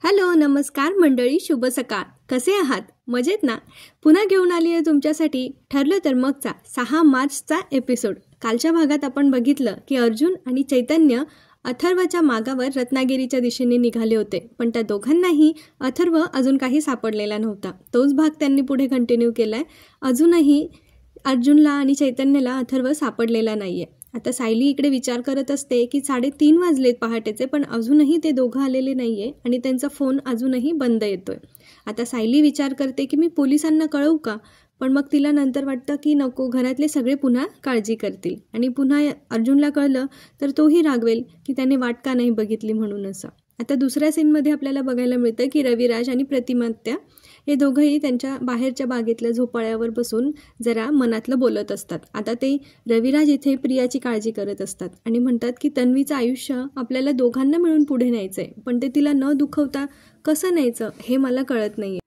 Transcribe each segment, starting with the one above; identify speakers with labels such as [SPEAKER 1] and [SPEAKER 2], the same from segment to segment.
[SPEAKER 1] Hello, नमस्कार मंडळी, शुभ सकाळ. कसे आहात? मजेत ना? पुन्हा घेऊन आली आहे तुमच्यासाठी ठरलं तर मगचा 6 मार्चचा एपिसोड. कालच्या भागात आपण बघितलं की अर्जुन आणि चैतन्य अथर्वच्या मागावर रत्नागिरीच्या दिशेने निघाले होते, पण त्या दोघांनाही अथर्व अजून काही सापडलेला नव्हता. तोच भाग त्यांनी पुढे कंटिन्यू केलाय. अजूनही अर्जुनला आणि चैतन्यला अथर्व सापडलेला नाहीये. आता सायली इकडे विचार करत असते की 3:30 वाजलेत पहाटेचे, पण अजूनही ते दोघं आलेले नाहीये आणि त्यांचा फोन अजूनही बंद येतोय. आता सायली विचार करते की मी पोलिसांना कळवू का, पण मग तिला नंतर वाटतं की नको, घरातले सगळे पुन्हा काळजी करतील आणि पुन्हा अर्जुनला कळलं तर तोही रागवेल की त्याने वाट का नाही बघितली म्हणून असं. आता दुसऱ्या सीनमध्ये आपल्याला बघायला मिळतं की रविराज आणि प्रतिमात्या हे दोघंही त्यांच्या बाहेरच्या बागेतल्या झोपाळ्यावर बसून जरा मनातलं बोलत असतात. आता ते रविराज इथे प्रियाची काळजी करत असतात आणि म्हणतात की तन्वीचं आयुष्य आपल्याला दोघांना मिळून पुढे न्यायचं आहे, पण ते तिला न दुखवता कसं न्यायचं हे मला कळत नाही आहे.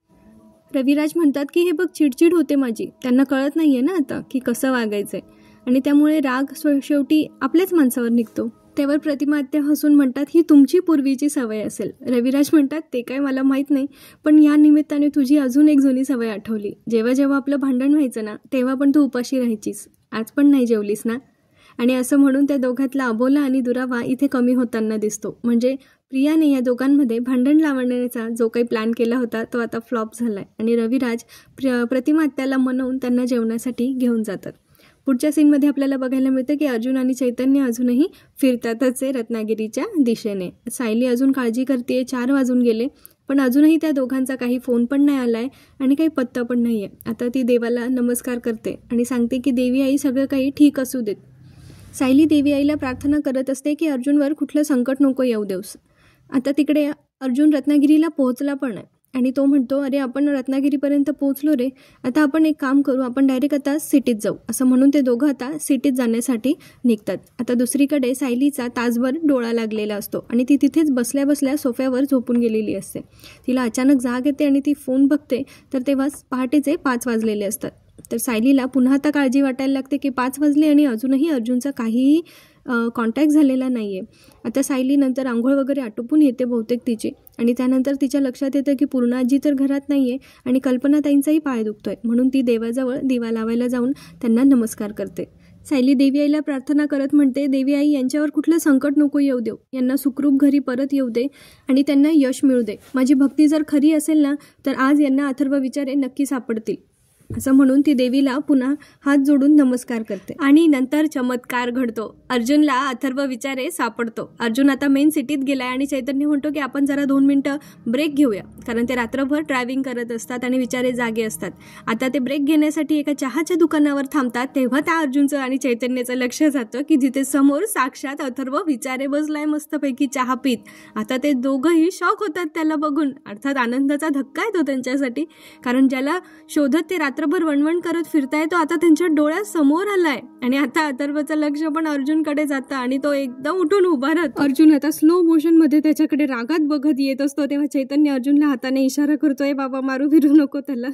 [SPEAKER 1] रविराज म्हणतात की हे बघ, चिडचिड होते माझी, त्यांना कळत नाही आहे ना आता की कसं वागायचं आहे आणि त्यामुळे राग शेवटी आपल्याच माणसावर निघतो. त्यावर प्रतिमात्या हसून म्हणतात ही तुमची पूर्वीची सवय असेल. रविराज म्हणतात ते काय मला माहीत नाही, पण या निमित्ताने तुझी अजून एक जुनी सवय आठवली. जेव्हा जेव्हा आपलं भांडण व्हायचं ना, तेव्हा पण तू उपाशी राहायचीस, आज पण नाही जेवलीस ना. आणि असं म्हणून त्या दोघातला अबोला आणि दुरावा इथे कमी होताना दिसतो. म्हणजे प्रियाने या दोघांमध्ये भांडण लावण्याचा जो काही प्लॅन केला होता तो आता फ्लॉप झालाय आणि रविराज प्रतिमात्याला मनवून त्यांना जेवणासाठी घेऊन जातात. पुढच्या सीनमध्ये आपल्याला बघायला मिळतं की अर्जुन आणि चैतन्य अजूनही फिरतातच आहे रत्नागिरीच्या दिशेने. सायली अजून काळजी करते. 4 वाजून गेले, पण अजूनही त्या दोघांचा काही फोन पण नाही आलाय आणि काही पत्ता पण नाही आहे. आता ती देवाला नमस्कार करते आणि सांगते की देवी आई सगळं काही ठीक असू देत. सायली देवी आईला प्रार्थना करत असते की अर्जुनवर कुठलं संकट नको येऊ देऊस. आता तिकडे अर्जुन रत्नागिरीला पोहोचला पण आहे आणि तो म्हणतो अरे आपण रत्नागिरीपर्यंत पोहोचलो रे, आता आपण एक काम करू, आपण डायरेक्ट आता सिटीत जाऊ. असं म्हणून ते दोघं आता सिटीत जाण्यासाठी निघतात. आता दुसरीकडे सायलीचा तासभर डोळा लागलेला असतो आणि ती तिथेच बसल्या बसल्या सोफ्यावर झोपून गेलेली असते. तिला अचानक जाग येते आणि ती फोन बघते तर तेव्हा पहाटेचे 5 वाजलेले असतात. तर सायलीला पुन्हा आता काळजी वाटायला लागते की 5 वाजले आणि अजूनही अर्जुनचा काहीही कॉन्टॅक्ट झालेला नाही आहे. आता सायली नंतर आंघोळ वगैरे आटोपून येते बहुतेक तिची आणि त्यानंतर तिच्या लक्षात येतं की पूर्णा आजी तर घरात नाही आहे आणि कल्पनाताईंचाही पाय दुखतोय, म्हणून ती देवाजवळ दिवा लावायला जाऊन त्यांना नमस्कार करते. सायली देवी आईला प्रार्थना करत म्हणते देवी आई यांच्यावर कुठलं संकट नको येऊ देऊ, यांना सुखरूप घरी परत येऊ दे आणि त्यांना यश मिळू दे. माझी भक्ती जर खरी असेल ना तर आज यांना अथर्व विचारे नक्की सापडतील. असं म्हणून ती देवीला पुन्हा हात जोडून नमस्कार करते आणि नंतर चमत्कार घडतो. अर्जुनला अथर्व विचारे सापडतो. अर्जुन आता मेन सिटीत गेलाय आणि चैतन्य म्हणतो की आपण जरा 2 मिनिटं ब्रेक घेऊया, कारण ते रात्रभर ड्रायव्हिंग करत असतात आणि विचारे जागे असतात. आता ते ब्रेक घेण्यासाठी एका चहाच्या दुकानावर थांबतात. तेव्हा त्या अर्जुनचं आणि चैतन्याचं लक्ष जातं की जिथे समोर साक्षात अथर्व विचारे बसलाय मस्तपैकी चहा पीत. आता ते दोघंही शॉक होतात त्याला बघून. अर्थात आनंदाचा धक्का येतो त्यांच्यासाठी, कारण ज्याला शोधत ते रात्रभर वणवण करत फिरताय तो आता त्यांच्या डोळ्यासमोर आलाय आणि आता अथर्वचं लक्ष पण अर्जुनकडे जातं आणि तो एकदम उठून उभा राहतो. अर्जुन आता स्लो मोशन मध्ये त्याच्याकडे रागात बघत येत असतो. तेव्हा चैतन्य अर्जुनला हाताने इशारा करतोय, बाबा मारू फिरू नको त्याला.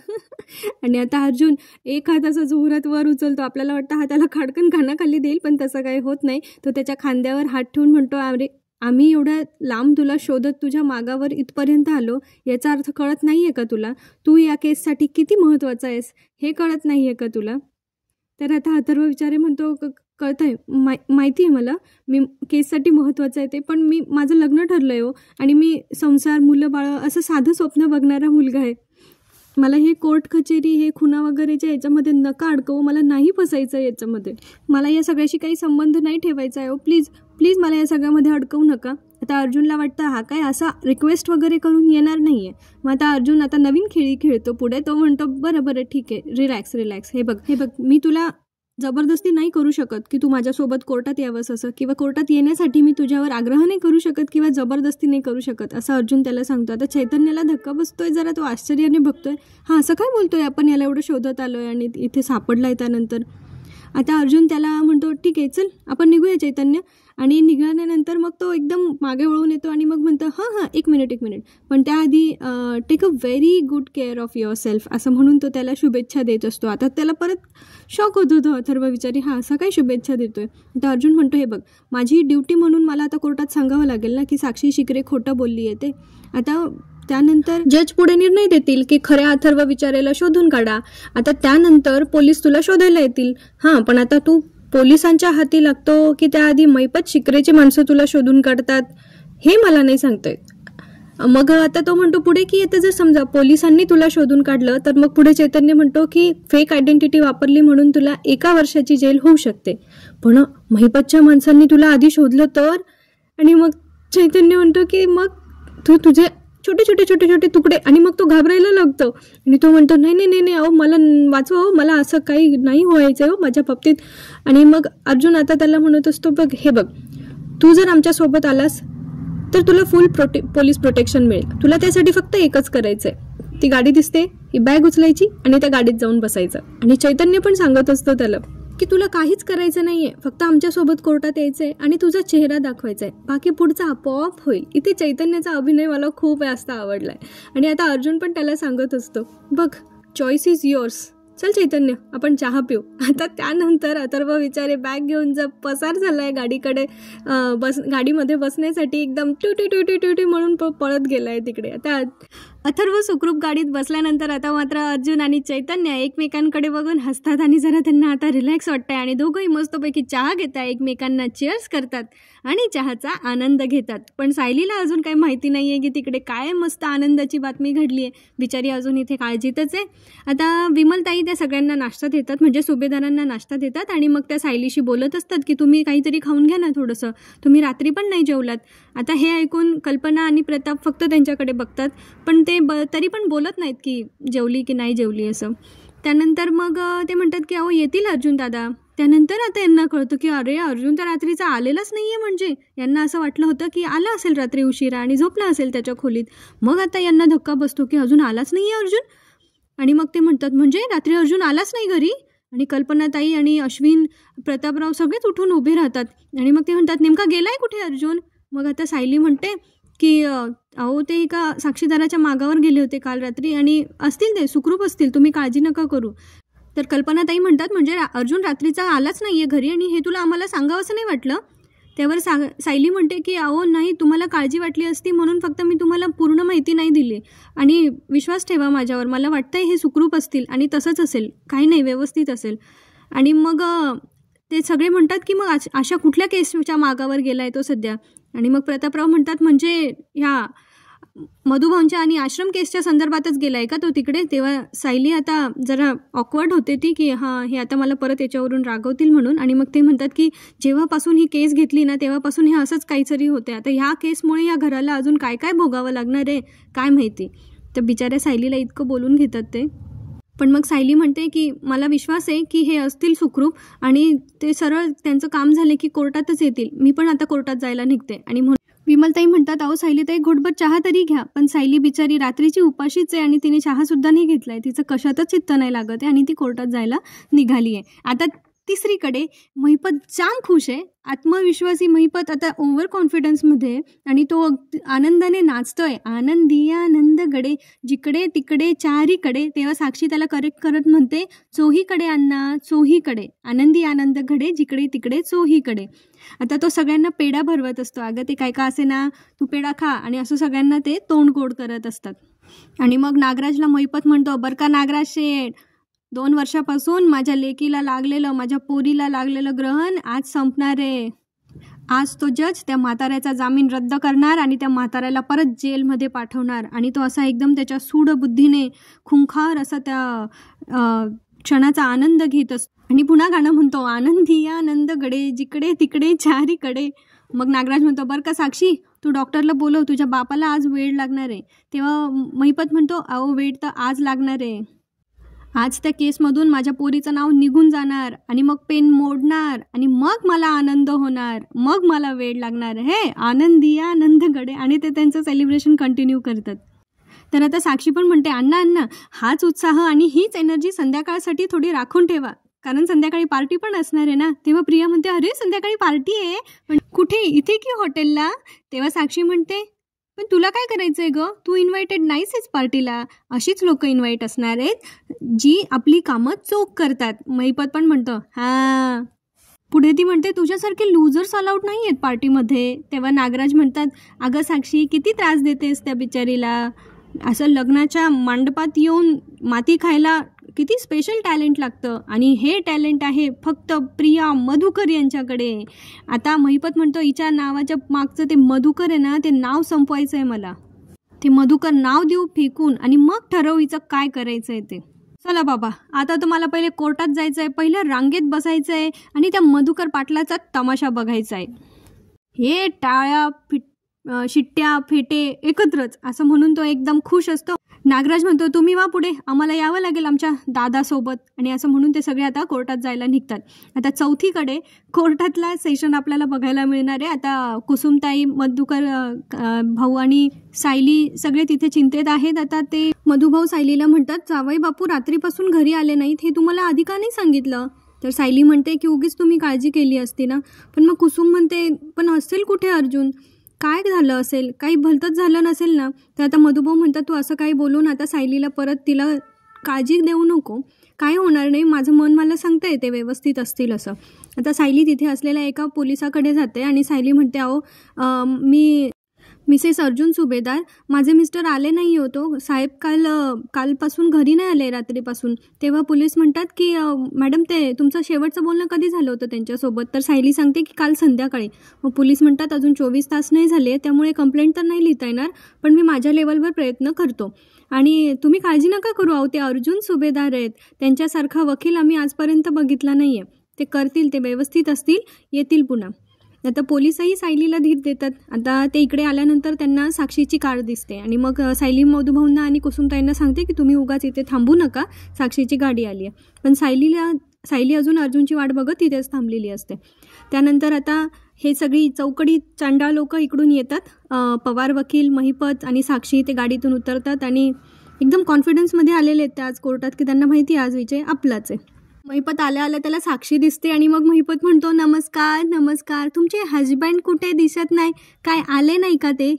[SPEAKER 1] आणि आता अर्जुन एक हात असा जोरात वर उचलतो. आपल्याला वाटतं हाताला खाडकन कानाखाली देईल, पण तसं काही होत नाही. तो त्याच्या खांद्यावर हात ठेवून म्हणतो, अरे आम्ही एवढ्या लांब तुला शोधत तुझ्या मागावर इथपर्यंत आलो, याचा अर्थ कळत नाही आहे का तुला? तू या केससाठी किती महत्त्वाचा आहेस हे कळत नाही आहे का तुला? तर आता अथर्व विचारे म्हणतो कळतं आहे, माहिती आहे मला, मी केससाठी महत्त्वाचं आहे ते, पण माझं लग्न ठरलं आहे हो आणि मी संसार मुलं बाळं असं साधं स्वप्न बघणारा मुलगा आहे. मला हे कोर्ट कचेरी हे खुना वगैरेच्या याच्यामध्ये नका अडकवू, मला नाही फसायचं आहे याच्यामध्ये, मला या सगळ्याशी काही संबंध नाही ठेवायचा आहे हो, प्लीज प्लीज मला या सगळ्यामध्ये अडकवू नका. आता अर्जुनला वाटतं हा काय असा रिक्वेस्ट वगैरे करून येणार नाही आहे. मग आता अर्जुन आता नवीन खेळी खेळतो पुढे. तो म्हणतो बरं ठीक आहे, रिलॅक्स, हे बघ मी तुला जबरदस्ती नाही करू शकत की तू माझ्यासोबत कोर्टात यावंस असं, किंवा कोर्टात येण्यासाठी मी तुझ्यावर आग्रह नाही करू शकत किंवा जबरदस्ती नाही करू शकत असं अर्जुन त्याला सांगतो. आता चैतन्याला धक्का बसतोय जरा, तो आश्चर्याने बघतोय, हा असं काय बोलतोय, आपण याला एवढं शोधत आलोय आणि इथे सापडलाय त्यानंतर. आता अर्जुन त्याला म्हणतो ठीक आहे चल आपण निघूया चैतन्य, आणि निघाल्यानंतर मग तो एकदम मागे वळून येतो आणि मग म्हणतो हां एक मिनिट पण त्याआधी take a very good care of yourself असं म्हणून तो त्याला शुभेच्छा देत असतो. आता त्याला परत शॉक होतो तो अथर्व विचारी, हा असं काय शुभेच्छा देतोय. तर अर्जुन म्हणतो हे बघ माझी ड्युटी म्हणून मला आता कोर्टात सांगावं लागेल ना की साक्षी शिकरे खोटं बोलली आहे ते. आता त्यानंतर जज पुढे निर्णय देतील की खऱ्या अथर्व विचारेला शोधून काढा. आता त्यानंतर पोलीस तुला शोधायला येतील. पण आता तू पोलिसांच्या हाती लागतो की त्याआधी मैपत शिकरेची माणसं तुला शोधून काढतात हे मला नाही सांगता येत. मग आता तो म्हणतो पुढे की आता जर समजा पोलिसांनी तुला शोधून काढलं तर मग पुढे चैतन्य म्हणतो की फेक आयडेंटिटी वापरली म्हणून तुला 1 वर्षाची जेल होऊ शकते. पण महिपतच्या माणसांनी तुला आधी शोधलं तर. आणि मग चैतन्य म्हणतो की मग तू तुझे छोटे छोटे छोटे छोटे तुकडे. आणि मग तो घाबरायला लागतो आणि तो म्हणतो नाही नाही नाही अहो मला वाचवा हो, मला असं काही नाही व्हायचं हो माझ्या बाबतीत. आणि मग अर्जुन आता त्याला म्हणत असतो बघ हे बघ तू जर आमच्यासोबत आलास तर तुला फुल पोलीस प्रोटेक्शन मिळेल. तुला त्यासाठी फक्त एकच करायचंय. ती गाडी दिसते ही बॅग उचलायची आणि त्या गाडीत जाऊन बसायचं. आणि चैतन्य पण सांगत असतो त्याला की तुला काहीच करायचं नाहीये, फक्त आमच्यासोबत कोर्टात यायचंय आणि तुझा चेहरा दाखवायचा आहे, बाकी पुढचा आपोआप होईल. इथे चैतन्याचा अभिनय मला खूप जास्त आवडलाय. आणि आता अर्जुन पण त्याला सांगत असतो बघ चॉईस इज योर्स, चल चैतन्य आपण चहा पिऊ. आता त्यानंतर अथर्व विचारे बॅग घेऊन जर पसार झालाय गाडीकडे गाडीमध्ये बसण्यासाठी एकदम ट्युटी ट्युटी ट्युटी म्हणून पळत गेलाय तिकडे. आता अथर्व सुखरूप गाडीत बसल्यानंतर आता मात्र अर्जुन आणि चैतन्य एकमेकांकडे बघून हसतात आणि जरा त्यांना आता रिलॅक्स वाटतंय आणि दोघंही मस्तपैकी चहा घेतात, एकमेकांना चीअर्स करतात आणि चहाचा आनंद घेतात. पण सायलीला अजून काही माहिती नाहीये की तिकडे काय मस्त आनंदाची बातमी घडली आहे. बिचारी अजून इथे काळजीतच आहे. आता विमलताई त्या सगळ्यांना नाश्ता देतात, म्हणजे सुभेदारांना नाश्ता देतात आणि मग त्या सायलीशी बोलत असतात की तुम्ही काहीतरी खाऊन घ्या ना थोडंसं, तुम्ही रात्री पण नाही जेवलात. आता हे ऐकून कल्पना आणि प्रताप फक्त त्यांच्याकडे बघतात, पण ते तरी पण बोलत नाहीत की जेवली की नाही जेवली असं. त्यानंतर मग ते म्हणतात की अहो येतील अर्जुन दादा. त्यानंतर आता यांना कळतं की अरे अर्जुन तर रात्रीचा आलेलाच नाहीये. म्हणजे यांना असं वाटलं होतं की आला असेल रात्री उशिरा आणि झोपला असेल त्याच्या खोलीत. मग आता यांना धक्का बसतो की अजून आलाच नाहीये अर्जुन. आणि मग ते म्हणतात म्हणजे रात्री अर्जुन आलाच नाही घरी. आणि कल्पनाताई आणि अश्विन प्रतापराव सगळेच उठून उभे राहतात आणि मग ते म्हणतात नेमका गेलाय कुठे अर्जुन. मग आता सायली म्हणते की अहो ते एका साक्षीदाराच्या मागावर गेले होते काल रात्री आणि असतील ते सुखरूप असतील, तुम्ही काळजी नका करू. तर कल्पनाताई म्हणतात म्हणजे अर्जुन रात्रीचा आलाच नाहीये घरी आणि हे तुला आम्हाला सांगावं असं नाही वाटलं. त्यावर सायली म्हणते की अहो नाही, तुम्हाला काळजी वाटली असती म्हणून फक्त मी तुम्हाला पूर्ण माहिती नाही दिली आणि विश्वास ठेवा माझ्यावर, मला वाटतंय हे सुखरूप असतील आणि तसंच असेल, काही नाही व्यवस्थित असेल. आणि मग ते सगळे म्हणतात की मग अशा कुठल्या केसच्या मागावर गेलाय तो सध्या. आणि मग प्रतापराव म्हणतात म्हणजे ह्या मधुभाऊंच्या आणि आश्रम केसच्या संदर्भातच गेलाय का तो तिकडे. तेव्हा सायली आता जरा ऑकवर्ड होते ती की हे आता मला परत याच्यावरून रागवतील म्हणून. आणि मग ते म्हणतात की जेव्हापासून ही केस घेतली ना तेव्हापासून हे असंच काहीतरी होते. आता ह्या केसमुळे या घराला अजून काय काय भोगावं लागणार आहे काय माहिती. तर बिचाऱ्या सायलीला इतकं बोलून घेतात ते. पण मग सायली म्हणते की मला विश्वास आहे की हे असतील सुखरूप आणि ते सरळ त्यांचं काम झाले की कोर्टातच येतील. मी पण आता कोर्टात जायला निघते. आणि विमलताई म्हणतात अहो सायलीताई घोटभर चहा तरी घ्या. पण सायली बिचारी रात्रीची उपाशीच आहे आणि तिने चहा सुद्धा नाही घेतलाय, तिचं कशातच चित्त नाही लागत आहे आणि ती कोर्टात जायला निघाली आहे. आता तिसरीकडे महिपत जाम खुश आहे, आत्मविश्वासी महिपत आता ओव्हर कॉन्फिडन्समध्ये आणि तो आनंदाने नाचतोय. आनंदी आनंद गडे जिकडे तिकडे चारीकडे. तेव्हा साक्षी त्याला करेक्ट करत म्हणते चोहीकडे अण्णा चोहीकडे, आनंदी आनंद घडे जिकडे तिकडे चोहीकडे. आता तो सगळ्यांना पेढा भरवत असतो. अगं ते काय का असे ना तू पेढा खा आणि असं सगळ्यांना ते तोंडगोड करत असतात. आणि मग नागराजला महिपत म्हणतो बरं का नागराज शेठ, 2 वर्षापासून माझ्या लेकीला लागलेलं माझ्या पोरीला लागलेलं ग्रहण आज संपणार आहे. आज तो जज त्या म्हाताऱ्याचा जामीन रद्द करणार आणि त्या म्हाताऱ्याला परत जेलमध्ये पाठवणार. आणि तो असा एकदम त्याच्या सूड बुद्धीने खुंखार असा त्या क्षणाचा आनंद घेत असतो. आणि पुन्हा गाणं म्हणतो आनंदी आनंद गडे जिकडे तिकडे चारीकडे. मग नागराज म्हणतो बरं का साक्षी तू डॉक्टरला बोलव, तुझ्या बापाला आज वेळ लागणार आहे. तेव्हा महिपत म्हणतो अहो वेळ तर आज लागणार आहे, आज त्या केसमधून माझ्या पोरीचं नाव निघून जाणार आणि मग पेन मोडणार आणि मग मला आनंद होणार, मग मला वेळ लागणार. हे आनंदी आनंद गडे. आणि ते त्यांचं सेलिब्रेशन कंटिन्यू करतात. तर आता साक्षी पण म्हणते अण्णा हाच उत्साह आणि हीच एनर्जी संध्याकाळसाठी थोडी राखून ठेवा, कारण संध्याकाळी पार्टी पण असणार आहे ना. तेव्हा प्रिया म्हणते अरे संध्याकाळी पार्टी आहे, पण कुठे, इथे की हॉटेलला. तेव्हा साक्षी म्हणते पण तुला काय करायचंय ग, तू इन्व्हायटेड नाहीस पार्टीला. अशीच लोक इन्व्हाइट असणार आहेत जी आपली कामं चोख करतात. महिपत पण म्हणतो हां. पुढे ती म्हणते तुझ्यासारखे लूजर्स अलाउड नाही आहेत पार्टीमध्ये. तेव्हा नागराज म्हणतात अगं साक्षी किती त्रास देतेस त्या बिचारीला. असं लग्नाच्या मंडपात येऊन माती खायला किती स्पेशल टॅलेंट लागतं आणि हे टॅलेंट आहे फक्त प्रिया मधुकर यांच्याकडे. आता महिपत म्हणतो हिच्या नावाच्या मागचं ते मधुकर आहे ना, ते नाव संपवायचं आहे मला. ते मधुकर नाव देऊ फेकून आणि मग ठरवू हिचं काय करायचं आहे ते. चला बाबा, आता तुम्हाला पहिले कोर्टात जायचं आहे, पहिल्या रांगेत बसायचं आहे आणि त्या मधुकर पाटलाचा तमाशा बघायचा आहे. हे टाळ्या शिट्ट्या फेटे एकत्रच असं म्हणून तो एकदम खुश असतो. नागराज म्हणतो तुम्ही वा पुढे, आम्हाला यावं लागेल आमच्या दादासोबत. आणि असं म्हणून ते सगळे आता कोर्टात जायला निघतात. आता चौथीकडे कोर्टातला सेशन आपल्याला बघायला मिळणार आहे. आता कुसुमताई, मधुकर भाऊ आणि सायली सगळे तिथे चिंतेत आहेत. आता ते मधुभाऊ सायलीला म्हणतात, जावई बापू रात्रीपासून घरी आले नाहीत, हे तुम्हाला आधी का नाही सांगितलं? तर सायली म्हणते की उगीच तुम्ही काळजी केली असती ना. पण मग कुसुम म्हणते, पण असेल कुठे अर्जुन, काय झालं असेल, काही भलतंच झालं नसेल ना. तर आता मधुभाऊ म्हणतात तू असं काही बोलून आता सायलीला परत तिला काळजी देऊ नको, काय होणार नाही, माझं मन मला सांगतंय ते व्यवस्थित असतील असं. आता सायली तिथे असलेल्या एका पोलिसाकडे जाते आणि सायली म्हणते, अहो मी मिसेस अर्जुन सुभेदार, माझे मिस्टर आले नाही होतो साहेब, कालपासून घरी नाही आले रात्रीपासून. तेव्हा पोलीस म्हणतात की मॅडम ते तुमचं शेवटचं बोलणं कधी झालं होतं त्यांच्यासोबत? तर सायली सांगते की काल संध्याकाळी. मग पोलीस म्हणतात अजून 24 तास नाही झाले, त्यामुळे कंप्लेंट तर नाही लिहिता येणार, पण मी माझ्या लेवलवर प्रयत्न करतो आणि तुम्ही काळजी नका करू. अहो ते अर्जुन सुभेदार आहेत, त्यांच्यासारखा वकील आम्ही आजपर्यंत बघितला नाही आहे, ते करतील, ते व्यवस्थित असतील, येतील पुन्हा. आता पोलिसही सायलीला धीर देतात. आता ते इकडे आल्यानंतर त्यांना साक्षीची कार दिसते आणि मग सायली मधुभाऊंना आणि कुसुमताईंना सांगते की तुम्ही उगाच इथे थांबू नका, साक्षीची गाडी आली आहे. पण सायली अजून अर्जुनची वाट बघत तिथेच थांबलेली असते. त्यानंतर आता हे सगळी चौकडी चांडाळ लोक इकडून येतात. पवार वकील, महिपत आणि साक्षी ते गाडीतून उतरतात आणि एकदम कॉन्फिडन्समध्ये आलेले आहेत ते आज कोर्टात की त्यांना माहिती आहे आज विजय आपलाच आहे. महिपत आल्या त्याला साक्षी दिसते आणि मग महिपत म्हणतो, नमस्कार नमस्कार, तुमचे हजबंड कुठे दिसत नाही, काय आले नाही का ते?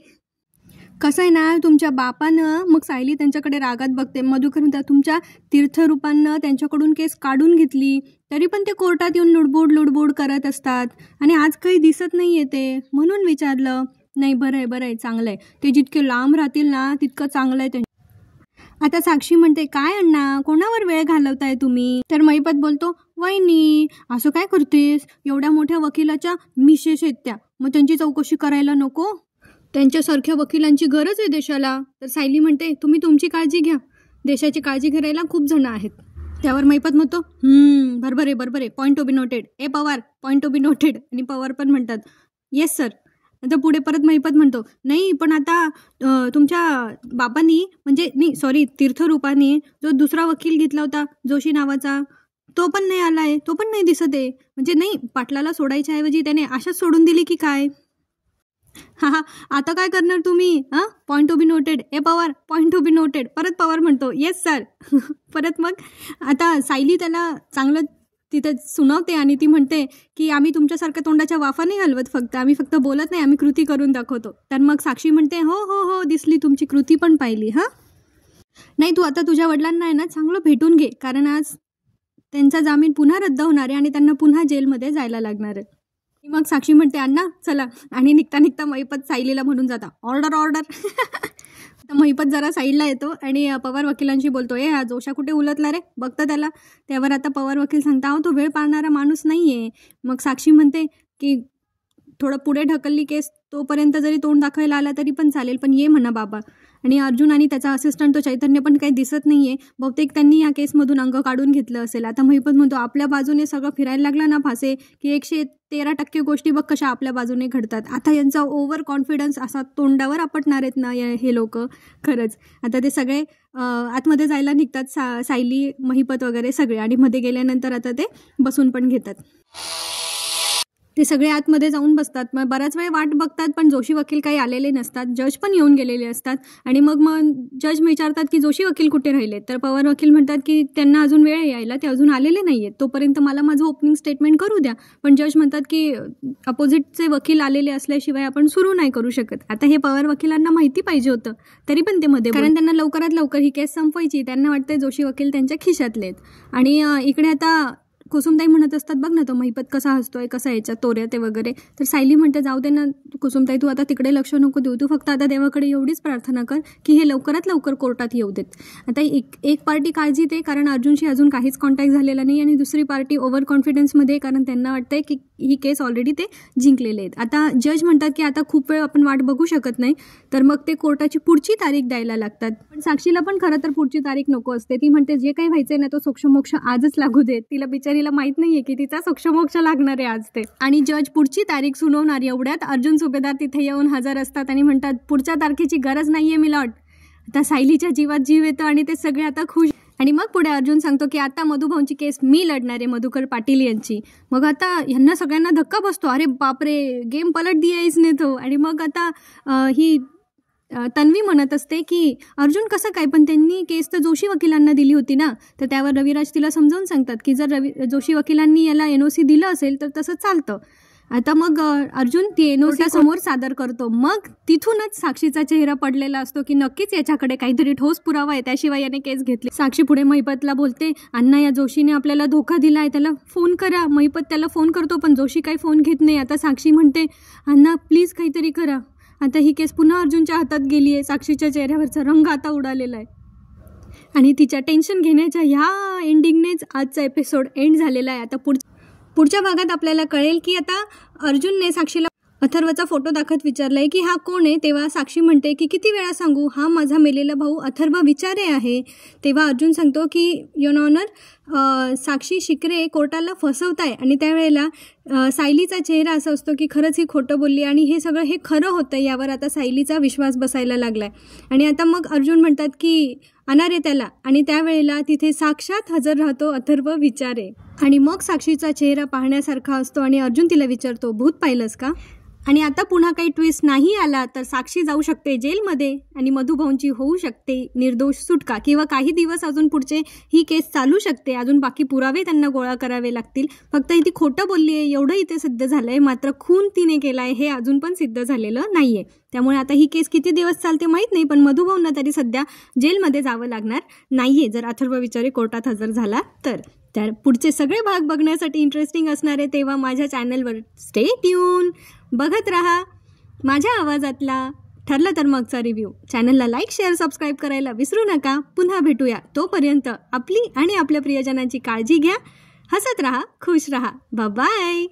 [SPEAKER 1] कसं आहे ना तुमच्या बापानं. मग सायली त्यांच्याकडे रागात बघते. मधुकर म्हणतात तुमच्या तीर्थरूपांना त्यांच्याकडून केस काढून घेतली तरी पण ते कोर्टात येऊन लुडबुड करत असतात आणि आज काही दिसत नाही आहे ते, म्हणून विचारलं. नाही बरं आहे चांगलं आहे, ते जितके लांब राहतील ना तितकं चांगलं आहे. आता साक्षी म्हणते, काय अण्णा कोणावर वेळ घालवताय तुम्ही? तर महिपत बोलतो, वहिनी असं काय करतेस, एवढ्या मोठ्या वकिलाच्या मिसेस आहेत त्या, मग त्यांची चौकशी करायला नको? त्यांच्यासारख्या वकिलांची गरज आहे देशाला. तर सायली म्हणते, तुम्ही तुमची काळजी घ्या, देशाची काळजी करायला खूप जण आहेत. त्यावर महिपत म्हणतो, बरोबर आहे, point to be noted. A Pawar, point to be noted. आणि पवार पण म्हणतात, येस सर. आता पुढे परत महिपत म्हणतो, नाही पण आता तुमच्या बापांनी तीर्थरूपाने जो दुसरा वकील घेतला होता जोशी नावाचा, तो पण नाही आलाय, तो पण नाही दिसत आहे. म्हणजे नाही, पाटलाला सोडायच्या ऐवजी त्याने अशाच सोडून दिली की काय? हा आता काय करणार तुम्ही? Point to be noted. A Pawar, point to be noted. परत पवार म्हणतो, येस सर. परत मग आता सायली त्याला चांगलं तिथे सुनावते आणि ती म्हणते की आम्ही तुमच्यासारख्या तोंडाच्या वाफा नाही घालवत, फक्त आम्ही फक्त बोलत नाही, आम्ही कृती करून दाखवतो. तर मग साक्षी म्हणते, हो दिसली, तुमची कृती पण पाहिली. नाही तू आता तुझ्या वडिलांना आहे ना चांगलं भेटून घे, कारण आज त्यांचा जामीन पुन्हा रद्द होणार आहे आणि त्यांना पुन्हा जेलमध्ये जायला लागणार आहे. मग साक्षी म्हणते, अण्णा चला. आणि निघता महिपत सायलीला म्हणून जाता, ऑर्डर. तर महिपत जरा साईडला येतो आणि पवार वकिलांशी बोलतो, हा जोशा कुठे उलटला रे, बघता त्याला. त्यावर आता पवार वकील सांगता, तो वेळ पाळणारा माणूस नाही आहे. मग साक्षी म्हणते की थोडं पुढे ढकलली केस, तोपर्यंत जरी तोंड दाखवायला आला तरी पण चालेल, पण ये म्हणा बाबा. आणि अर्जुन आणि त्याचा असिस्टंट तो चैतन्य पण काही दिसत नाही आहे, बहुतेक त्यांनी या केसमधून अंग काढून घेतलं असेल. आता महिपत म्हणतो, आपल्या बाजूने सगळं फिरायला लागलं ना फासे, की 113% गोष्टी बघ कशा आपल्या बाजूने घडतात. आता यांचा ओव्हर कॉन्फिडन्स असा तोंडावर आपटणार आहेत ना हे लोक खरंच. आता ते सगळे आतमध्ये जायला निघतात, सायली, महिपत वगैरे सगळे. आणि मध्ये गेल्यानंतर आता ते बसून पण घेतात. ते सगळे आतमध्ये जाऊन बसतात. मग बराच वेळ वाट बघतात, पण जोशी वकील काही आलेले नसतात. जज पण येऊन गेलेले असतात आणि मग जज विचारतात की जोशी वकील कुठे राहिले? तर पवार वकील म्हणतात की त्यांना अजून वेळ यायला, ते अजून आलेले नाही आहेत, तोपर्यंत मला माझं ओपनिंग स्टेटमेंट करू द्या. पण जज म्हणतात की अपोजिटचे वकील आलेले असल्याशिवाय आपण सुरू नाही करू शकत. आता हे पवार वकिलांना माहिती पाहिजे होतं, तरी पण ते मध्ये, कारण त्यांना लवकरात लवकर ही केस संपवायची. त्यांना वाटतं जोशी वकील त्यांच्या खिशातले आहेत. आणि इकडे आता कुसुमताई म्हणत असतात बघ ना तो महिपत कसा हसतोय, कसा याच्या तोऱ्या ते वगैरे. तर सायली म्हणते जाऊ दे ना कुसुमताई, तू आता तिकडे लक्ष नको देऊ, तू फक्त आता देवाकडे एवढीच प्रार्थना कर की हे लवकरात लवकर कोर्टात येऊ देत. आता एक पार्टी काळजीत आहे कारण अर्जुनशी अजून काहीच कॉन्टॅक्ट झालेला नाही, आणि दुसरी पार्टी ओव्हर कॉन्फिडन्समध्ये कारण त्यांना वाटतंय की ही केस ऑलरेडी ते जिंकलेले आहेत. आता जज म्हणतात की आता खूप वेळ आपण वाट बघू शकत नाही, तर मग ते कोर्टाची पुढची तारीख द्यायला लागतात. पण साक्षीला पण खरं तर पुढची तारीख नको असते. ती म्हणते जे काही व्हायचंय ना तो सोक्षमोक्ष आजच लागू देत. तिला बिचारीला माहित नाहीये की तिचा सोक्षमोक्ष लागणार आहे आज ते. आणि जज पुढची तारीख सुनावणार एवढ्यात अर्जुन सुभेदार तिथे येऊन हजर असतात आणि म्हणतात पुढच्या तारखेची गरज नाहीये मिलॉर्ड. आता सायलीच्या जीवात जीव येतो आणि ते सगळे आता खुश. आणि मग पुढे अर्जुन सांगतो की आता मधुभाऊंची केस मी लढणार आहे, मधुकर पाटील यांची. मग आता ह्यांना सगळ्यांना धक्का बसतो, अरे बापरे गेम पलट दिया इसने तो. आणि मग आता ही तन्वी म्हणत असते की अर्जुन कसं काय, पण त्यांनी केस तर जोशी वकिलांना दिली होती ना. तर त्यावर रविराज तिला समजावून सांगतात की जर जोशी वकिलांनी याला NOC दिलं असेल तर तसं चालतं. आता मग अर्जुन ती NOC समोर सादर करतो. मग तिथूनच साक्षीचा चेहरा पडलेला असतो की नक्कीच याच्याकडे काहीतरी ठोस पुरावा आहे, त्याशिवाय याने केस घेतली. साक्षी पुढे महिपतला बोलते, अण्णा या जोशीने आपल्याला धोका दिलाय, त्याला फोन करा. महिपत त्याला फोन करतो पण जोशी काही फोन घेत नाही. आता साक्षी म्हणते अण्णा प्लीज काहीतरी करा. आता ही केस पुन्हा अर्जुनच्या हातात गेली आहे. साक्षीच्या चेहऱ्यावरचा रंग आता उडालेला आहे आणि तिच्या टेन्शन घेण्याच्या ह्या एंडिंगनेच आजचा एपिसोड एंड झालेला आहे. आता पुढच्या भागात आपल्याला कळेल की आता अर्जुनने साक्षीला अथर्वचा फोटो दाखवत विचारलाय की हा कोण आहे. तेव्हा साक्षी म्हणते की किती वेळा सांगू, हा माझा मेलेला भाऊ अथर्व विचारे आहे. तेव्हा अर्जुन सांगतो की युअर ऑनर साक्षी शिकरे कोर्टाला फसवताय. आणि त्यावेळेला सायलीचा चेहरा असा असतो की खरंच ही खोटं बोलली आणि हे सगळं हे खरं होतं. यावर आता सायलीचा विश्वास बसायला लागलाय. आणि आता मग अर्जुन म्हणतात की अनारे त्याला. आणि त्यावेळेला तिथे साक्षात हजर राहतो अथर्व विचारे. आणि मग साक्षीचा चेहरा पाहण्यासारखा असतो आणि अर्जुन तिला विचारतो भूत पाहिलंस का. आणि आता पुन्हा काही ट्विस्ट नाही आला तर साक्षी जाऊ शकते जेलमध्ये आणि मधुभाऊंची होऊ शकते निर्दोष सुटका, किंवा काही दिवस अजून पुढचे ही केस चालू शकते. अजून बाकी पुरावे त्यांना गोळा करावे लागतील. फक्त ती खोटं बोलली आहे एवढं इथे सिद्ध झालं आहे, मात्र खून तिने केला आहे हे अजून पण सिद्ध झालेलं नाही आहे. त्यामुळे आता ही केस किती दिवस चालते माहीत नाही, पण मधुभाऊंना तरी सध्या जेलमध्ये जावं लागणार नाही आहे जर अथर्व विचारे कोर्टात हजर झाला तर. तर पुढचे सगळे भाग बघण्यासाठी इंटरेस्टिंग असणार आहे, तेव्हा माझ्या चॅनलवर स्टे ट्यून बघत राहा. माझ्या आवाजातला ठरलं तर मगचा रिव्ह्यू. चॅनलला लाईक शेअर सबस्क्राईब करायला विसरू नका. पुन्हा भेटूया. तोपर्यंत आपली आणि आपल्या प्रियजनांची काळजी घ्या. हसत राहा, खुश राहा. बाय.